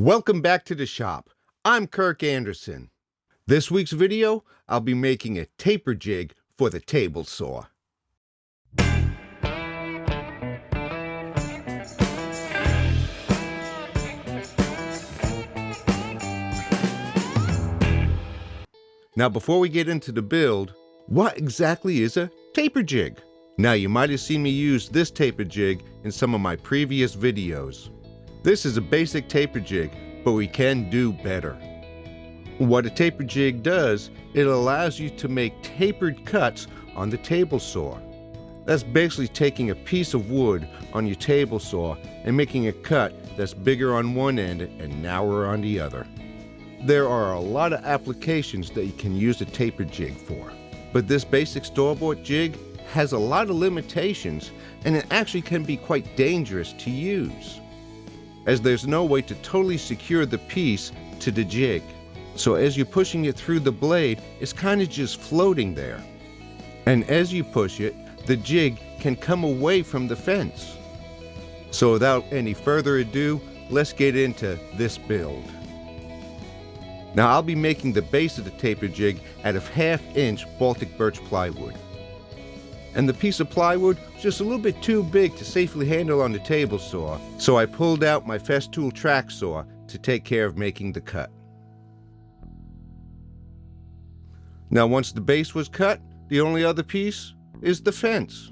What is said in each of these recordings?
Welcome back to the shop. I'm Kirk Anderson. This week's video, I'll be making a taper jig for the table saw. Now before we get into the build, what exactly is a taper jig? Now you might have seen me use this taper jig in some of my previous videos. This is a basic taper jig, but we can do better. What a taper jig does, it allows you to make tapered cuts on the table saw. That's basically taking a piece of wood on your table saw and making a cut that's bigger on one end and narrower on the other. There are a lot of applications that you can use a taper jig for, but this basic store-bought jig has a lot of limitations and it actually can be quite dangerous to use, as there's no way to totally secure the piece to the jig. So as you're pushing it through the blade, it's kind of just floating there. And as you push it, the jig can come away from the fence. So without any further ado, let's get into this build. Now I'll be making the base of the taper jig out of 1/2 inch Baltic birch plywood. And the piece of plywood was just a little bit too big to safely handle on the table saw, so I pulled out my Festool track saw to take care of making the cut. Now once the base was cut, the only other piece is the fence.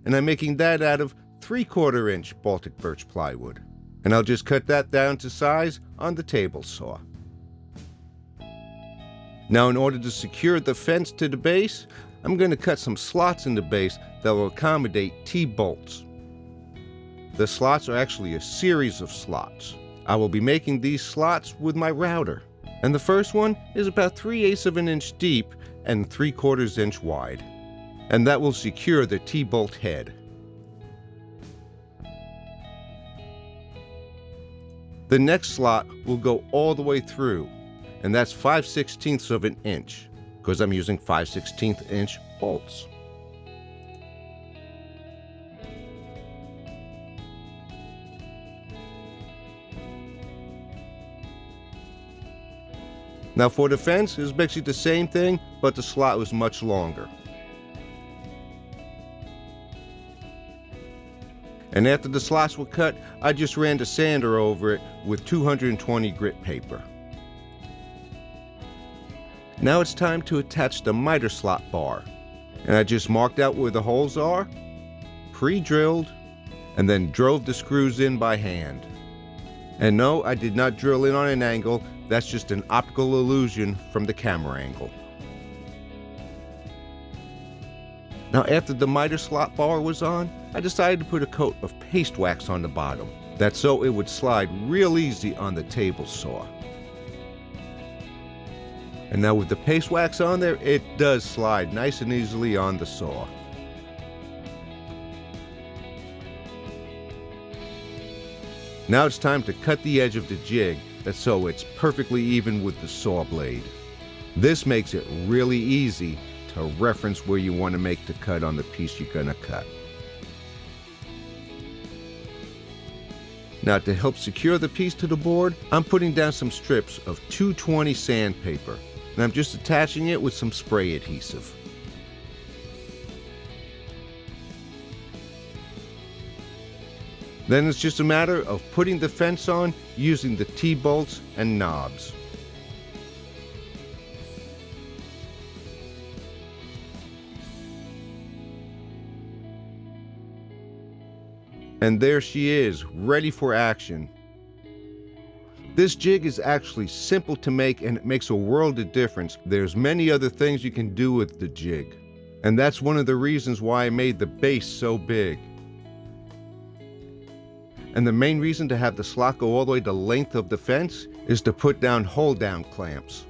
And I'm making that out of 3/4 inch Baltic birch plywood. And I'll just cut that down to size on the table saw. Now in order to secure the fence to the base, I'm going to cut some slots in the base that will accommodate T-bolts. The slots are actually a series of slots. I will be making these slots with my router. And the first one is about 3/8 of an inch deep and 3/4 inch wide. And that will secure the T-bolt head. The next slot will go all the way through, and that's 5/16 of an inch, because I'm using 5/16 inch bolts. Now for the fence, it's basically the same thing, but the slot was much longer. And after the slots were cut, I just ran the sander over it with 220 grit paper. Now it's time to attach the miter slot bar. And I just marked out where the holes are, pre-drilled, and then drove the screws in by hand. And no, I did not drill in on an angle, that's just an optical illusion from the camera angle. Now after the miter slot bar was on, I decided to put a coat of paste wax on the bottom. That's so it would slide real easy on the table saw. And now with the paste wax on there, it does slide nice and easily on the saw. Now it's time to cut the edge of the jig, that's so it's perfectly even with the saw blade. This makes it really easy to reference where you want to make the cut on the piece you're going to cut. Now to help secure the piece to the board, I'm putting down some strips of 220 sandpaper. And I'm just attaching it with some spray adhesive. Then it's just a matter of putting the fence on using the T-bolts and knobs. And there she is, ready for action. This jig is actually simple to make and it makes a world of difference. There's many other things you can do with the jig. And that's one of the reasons why I made the base so big. And the main reason to have the slot go all the way the length of the fence is to put down hold-down clamps.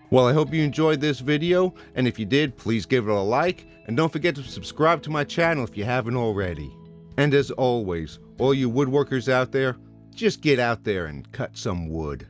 Well, I hope you enjoyed this video, and if you did, please give it a like, and don't forget to subscribe to my channel if you haven't already. And as always, all you woodworkers out there, just get out there and cut some wood.